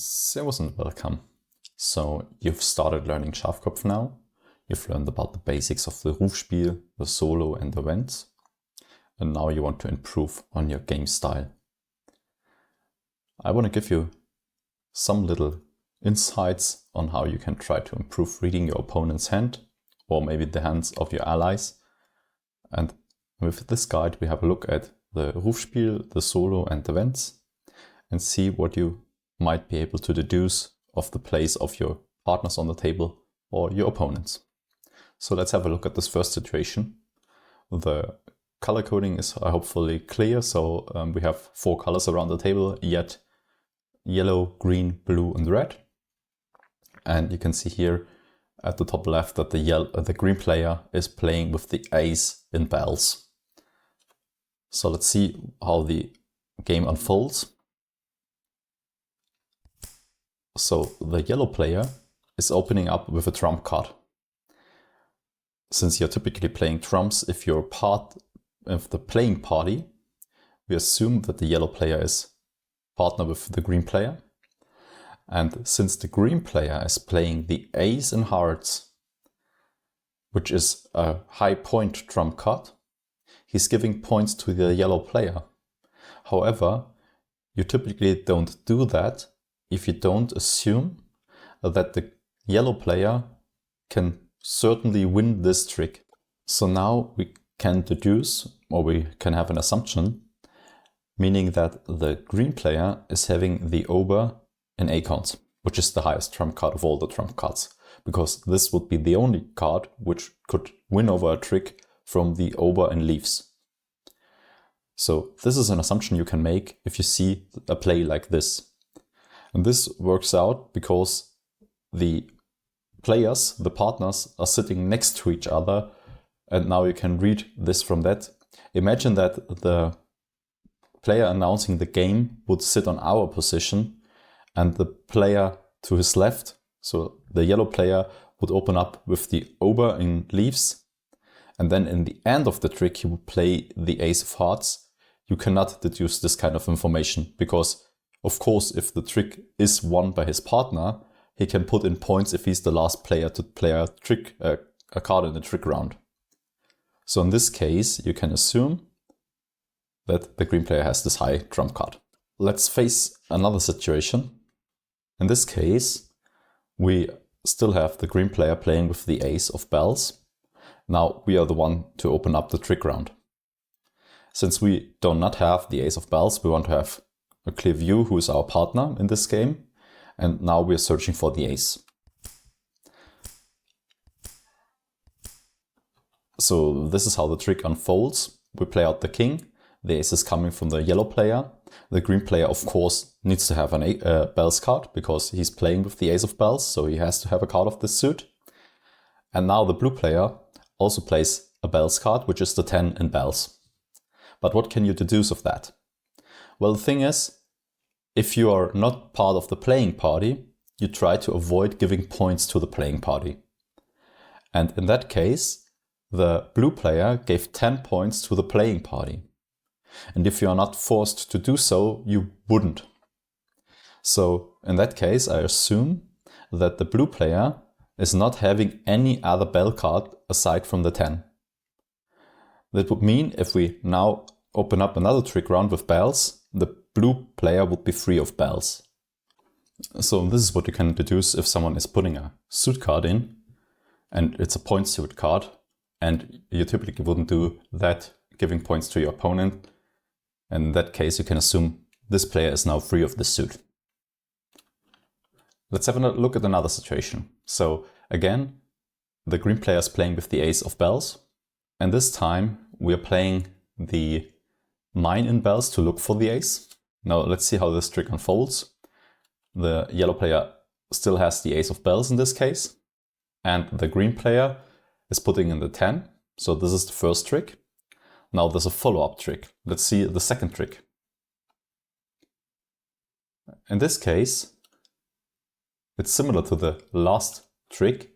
Servus and welcome. So you've started learning Schafkopf now. You've learned about the basics of the Rufspiel, the solo and the Wends. And now you want to improve on your game style. I want to give you some little insights on how you can try to improve reading your opponent's hand, or maybe the hands of your allies. And with this guide we have a look at the Rufspiel, the solo and the Wends, and see what you might be able to deduce of the plays of your partners on the table or your opponents. So let's have a look at this first situation. The color coding is hopefully clear. So we have 4 colors around the table, yellow, green, blue and red. And you can see here at the top left that the green player is playing with the ace in bells. So let's see how the game unfolds. So the yellow player is opening up with a trump card. Since you're typically playing trumps, if you're part of the playing party, we assume that the yellow player is partner with the green player. And since the green player is playing the ace in hearts, which is a high point trump card, he's giving points to the yellow player. However, you typically don't do that if you don't assume that the yellow player can certainly win this trick. So now we can deduce, or we can have an assumption, meaning that the green player is having the over in acorns, which is the highest trump card of all the trump cards, because this would be the only card which could win over a trick from the over in leaves. So this is an assumption you can make if you see a play like this. And this works out because the players, the partners, are sitting next to each other, and now you can read this from that. Imagine that the player announcing the game would sit on our position, and the player to his left, so the yellow player, would open up with the over in leaves, and then in the end of the trick he would play the ace of hearts. You cannot deduce this kind of information because, of course, if the trick is won by his partner, he can put in points if he's the last player to play a card in the trick round. So in this case, you can assume that the green player has this high trump card. Let's face another situation. In this case, we still have the green player playing with the ace of bells. Now we are the one to open up the trick round. Since we do not have the ace of bells, we want to have a clear view who is our partner in this game, and now we're searching for the ace. So this is how the trick unfolds. We play out the king, the ace is coming from the yellow player. The green player, of course, needs to have a bells card because he's playing with the ace of bells, so he has to have a card of this suit. And now the blue player also plays a bells card, which is the 10 in bells. But what can you deduce of that? Well, the thing is, if you are not part of the playing party, you try to avoid giving points to the playing party. And in that case, the blue player gave 10 points to the playing party. And if you are not forced to do so, you wouldn't. So in that case, I assume that the blue player is not having any other bell card aside from the 10. That would mean if we now open up another trick round with bells, the blue player would be free of bells. So this is what you can deduce if someone is putting a suit card in, and it's a point suit card, and you typically wouldn't do that, giving points to your opponent. And in that case, you can assume this player is now free of the suit. Let's have a look at another situation. So again, the green player is playing with the ace of bells, and this time we are playing the 9 in bells to look for the ace. Now let's see how this trick unfolds. The yellow player still has the ace of bells in this case, and the green player is putting in the 10. So this is the first trick. Now there's a follow-up trick. Let's see the second trick. In this case, it's similar to the last trick,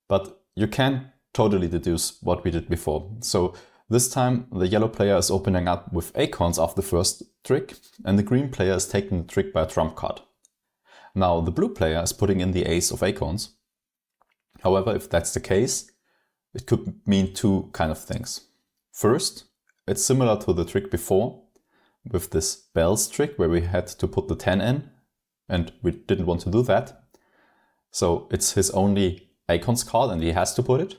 but you can't totally deduce what we did before. So this time the yellow player is opening up with acorns after the first trick, and the green player is taking the trick by a trump card. Now the blue player is putting in the ace of acorns. However, if that's the case, it could mean two kind of things. First, it's similar to the trick before with this bells trick where we had to put the 10 in and we didn't want to do that. So it's his only acorns card and he has to put it.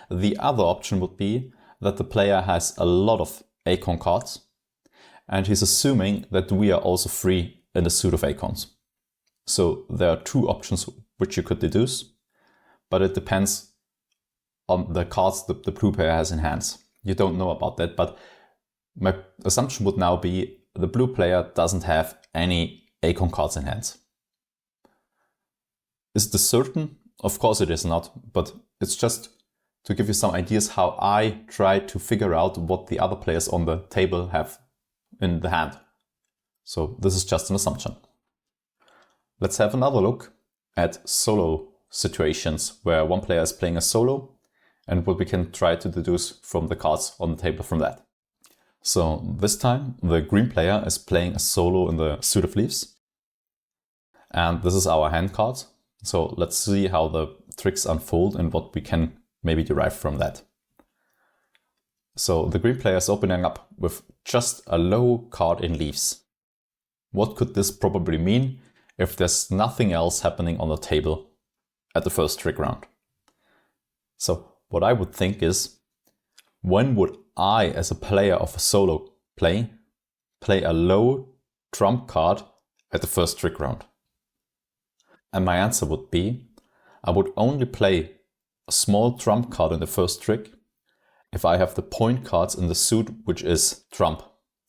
The other option would be that the player has a lot of acorn cards and he's assuming that we are also free in the suit of acorns. So there are two options which you could deduce, but it depends on the cards that the blue player has in hands. You don't know about that, but my assumption would now be the blue player doesn't have any acorn cards in hands. Is this certain? Of course it is not, but it's just to give you some ideas how I try to figure out what the other players on the table have in the hand. So this is just an assumption. Let's have another look at solo situations where one player is playing a solo and what we can try to deduce from the cards on the table from that. So this time the green player is playing a solo in the suit of leaves. And this is our hand card. So let's see how the tricks unfold and what we can maybe derive from that. So the green player is opening up with just a low card in leaves. What could this probably mean if there's nothing else happening on the table at the first trick round? So what I would think is, when would I, as a player of a solo, play a low trump card at the first trick round? And my answer would be, I would only play a small trump card in the first trick if I have the point cards in the suit which is trump.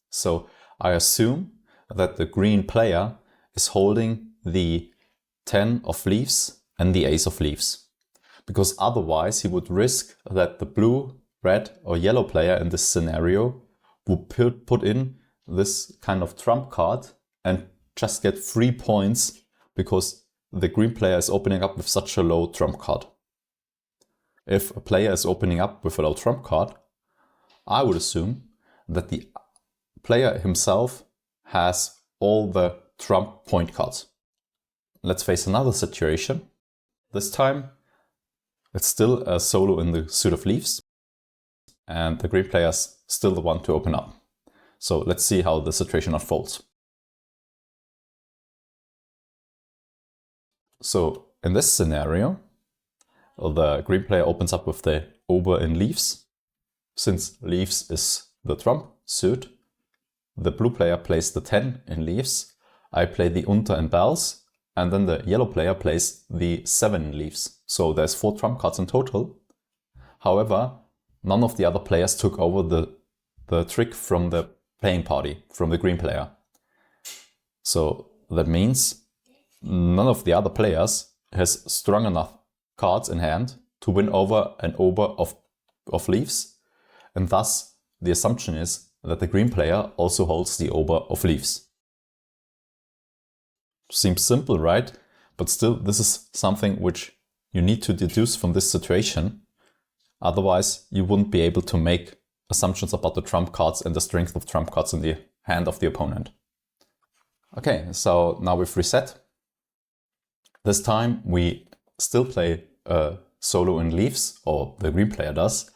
So I assume that the green player is holding the 10 of leaves and the ace of leaves, because otherwise he would risk that the blue, red or yellow player in this scenario would put in this kind of trump card and just get 3 points because the green player is opening up with such a low trump card. If a player is opening up with a low trump card, I would assume that the player himself has all the trump point cards. Let's face another situation. This time it's still a solo in the suit of leaves and the green player is still the one to open up. So let's see how the situation unfolds. So in this scenario, the green player opens up with the ober in leaves. Since leaves is the trump suit, the blue player plays the 10 in leaves. I play the unter in bells, and then the yellow player plays the 7 in leaves. So there's 4 trump cards in total. However, none of the other players took over the trick from the playing party, from the green player. So that means none of the other players has strong enough cards in hand to win over an ober of leaves, and thus the assumption is that the green player also holds the ober of leaves. Seems simple, right? But still, this is something which you need to deduce from this situation. Otherwise, you wouldn't be able to make assumptions about the trump cards and the strength of trump cards in the hand of the opponent. Okay, so now we've reset. This time we still play a solo in leaves, or the green player does,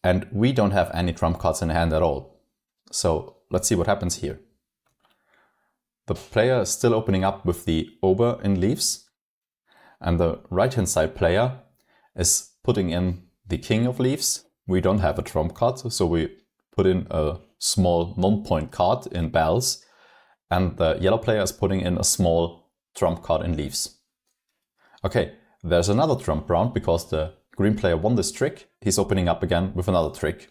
and we don't have any trump cards in hand at all. So let's see what happens here. The player is still opening up with the ober in leaves, and the right hand side player is putting in the king of leaves. We don't have a trump card, so we put in a small non-point card in bells, and the yellow player is putting in a small trump card in leaves. Okay, there's another trump round because the green player won this trick. He's opening up again with another trick.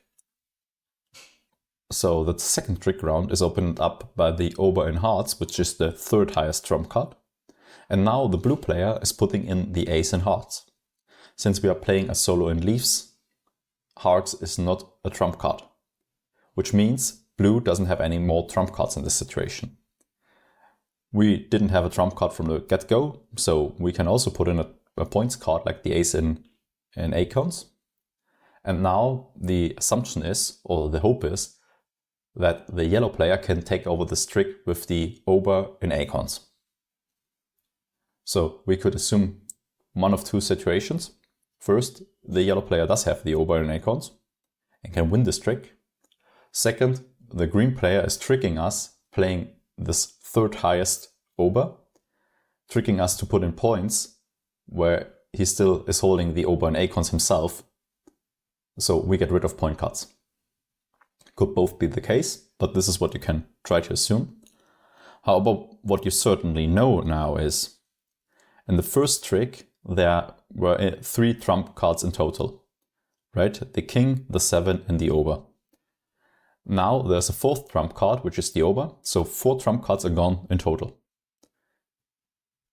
So the second trick round is opened up by the ober in hearts, which is the third highest trump card. And now the blue player is putting in the ace in hearts. Since we are playing a solo in leaves, hearts is not a trump card, which means blue doesn't have any more trump cards in this situation. We didn't have a trump card from the get-go, so we can also put in a points card like the ace in acorns. And now the assumption is, or the hope is, that the yellow player can take over this trick with the ober in acorns. So we could assume one of two situations. First, the yellow player does have the ober in acorns and can win this trick. Second, the green player is tricking us, playing this third highest ober, tricking us to put in points where he still is holding the ober in acorns himself. So we get rid of point cards. Could both be the case, but this is what you can try to assume. However, what you certainly know now is, in the first trick, there were 3 trump cards in total, right? The king, the 7 and the ober. Now there's a 4th trump card, which is the ober, so 4 trump cards are gone in total.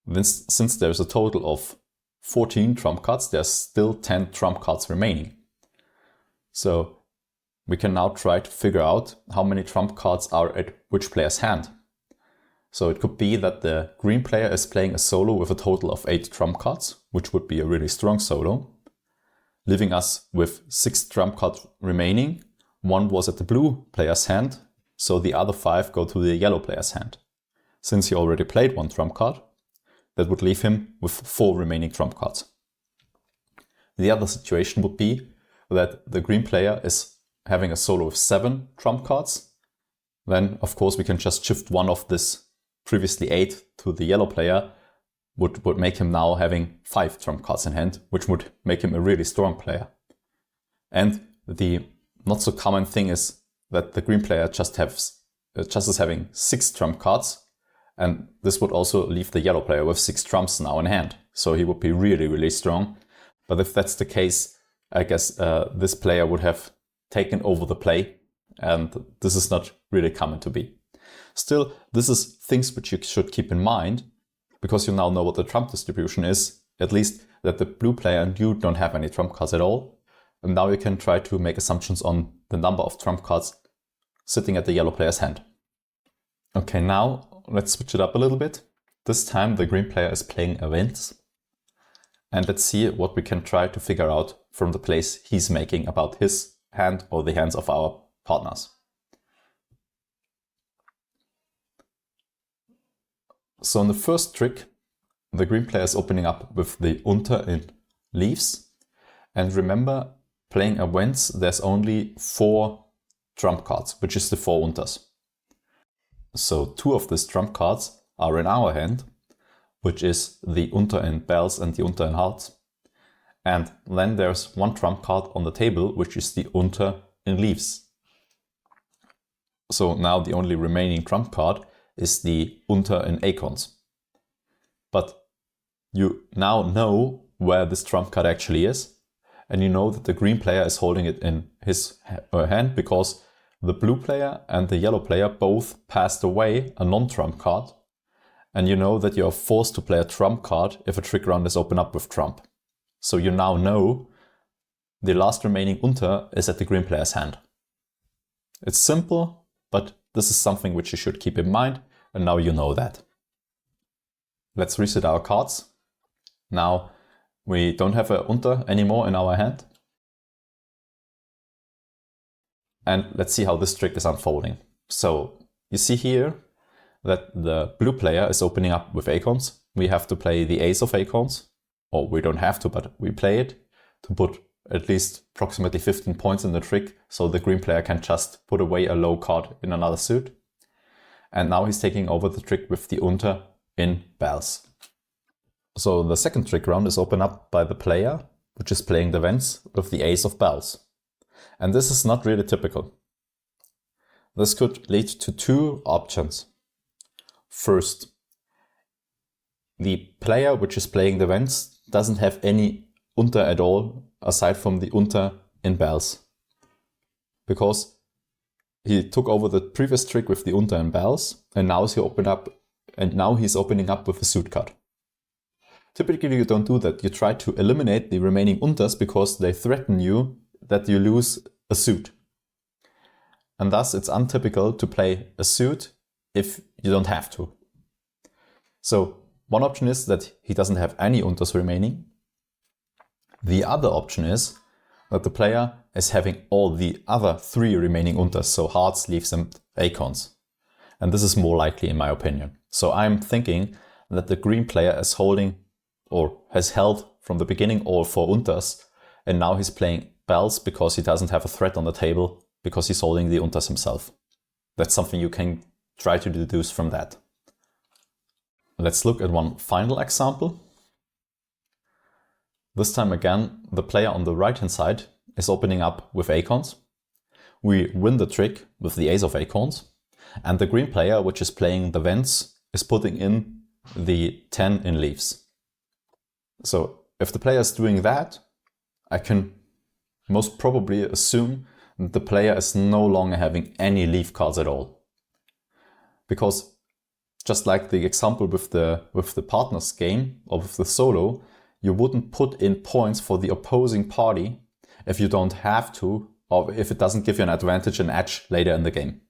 Then, since there's a total of 14 trump cards, there's still 10 trump cards remaining. So we can now try to figure out how many trump cards are at which player's hand. So it could be that the green player is playing a solo with a total of 8 trump cards, which would be a really strong solo, leaving us with 6 trump cards remaining. 1 was at the blue player's hand, so the other 5 go to the yellow player's hand. Since he already played 1 trump card, that would leave him with 4 remaining trump cards. The other situation would be that the green player is having a solo with 7 trump cards. Then, of course, we can just shift 1 of this previously 8 to the yellow player, would make him now having 5 trump cards in hand, which would make him a really strong player. And the not so common thing is that the green player just is having 6 trump cards, and this would also leave the yellow player with 6 trumps now in hand. So he would be really, really strong. But if that's the case, I guess this player would have taken over the play, and this is not really common to be. Still, this is things which you should keep in mind, because you now know what the trump distribution is, at least that the blue player and you don't have any trump cards at all. And now you can try to make assumptions on the number of trump cards sitting at the yellow player's hand. Okay, now let's switch it up a little bit. This time the green player is playing events. And let's see what we can try to figure out from the plays he's making about his hand or the hands of our partners. So in the first trick, the green player is opening up with the unter in leaves. And remember, playing events, there's only 4 trump cards, which is the 4 unters. So 2 of these trump cards are in our hand, which is the unter in bells and the unter in hearts. And then there's 1 trump card on the table, which is the unter in leaves. So now the only remaining trump card is the unter in acorns. But you now know where this trump card actually is, and you know that the green player is holding it in his hand because the blue player and the yellow player both passed away a non-trump card, and you know that you are forced to play a trump card if a trick round is opened up with trump. So you now know the last remaining unter is at the green player's hand. It's simple, but this is something which you should keep in mind, and now you know that. Let's reset our cards. Now we don't have a unter anymore in our hand. And let's see how this trick is unfolding. So you see here that the blue player is opening up with acorns. We have to play the ace of acorns, or we don't have to, but we play it to put at least approximately 15 points in the trick, so the green player can just put away a low card in another suit. And now he's taking over the trick with the unter in bells. So the second trick round is opened up by the player, which is playing the vents with the ace of bells. And this is not really typical. This could lead to 2 options. First, the player which is playing the vents doesn't have any unter at all aside from the unter in bells, because he took over the previous trick with the unter in bells, and now he's opening up with a suit card. Typically you don't do that. You try to eliminate the remaining unters because they threaten you that you lose a suit. And thus it's untypical to play a suit if you don't have to. So one option is that he doesn't have any unters remaining. The other option is that the player is having all the other 3 remaining unters, so hearts, leaves and acorns. And this is more likely in my opinion. So I'm thinking that the green player is holding or has held from the beginning all 4 unters, and now he's playing bells because he doesn't have a threat on the table because he's holding the unters himself. That's something you can try to deduce from that. Let's look at one final example. This time again, the player on the right hand side is opening up with acorns. We win the trick with the ace of acorns, and the green player, which is playing the vents, is putting in the 10 in leaves. So if the player is doing that, I can most probably assume that the player is no longer having any leaf cards at all. Because just like the example with the partners game or with the solo, you wouldn't put in points for the opposing party if you don't have to, or if it doesn't give you an advantage, an edge later in the game.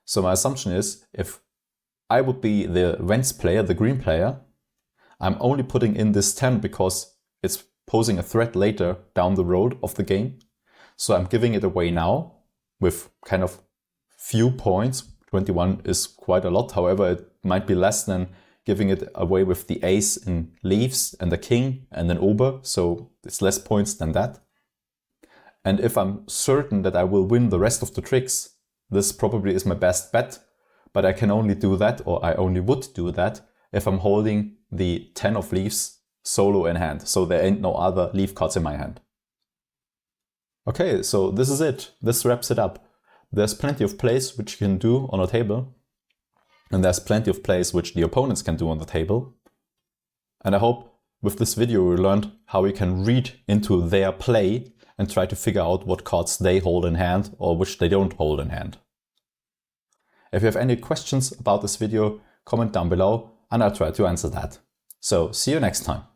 So my assumption is, if I would be the vents player, the green player, I'm only putting in this 10 because it's posing a threat later down the road of the game. So I'm giving it away now with kind of few points. 21 is quite a lot. However, it might be less than giving it away with the ace in leaves and the king and an ober. So it's less points than that. And if I'm certain that I will win the rest of the tricks, this probably is my best bet. But I can only do that, or I only would do that, if I'm holding the 10 of leaves solo in hand. So there ain't no other leaf cards in my hand. Okay, so this is it. This wraps it up. There's plenty of plays which you can do on a table. And there's plenty of plays which the opponents can do on the table. And I hope with this video you learned how you can read into their play and try to figure out what cards they hold in hand or which they don't hold in hand. If you have any questions about this video, comment down below and I'll try to answer that. So see you next time.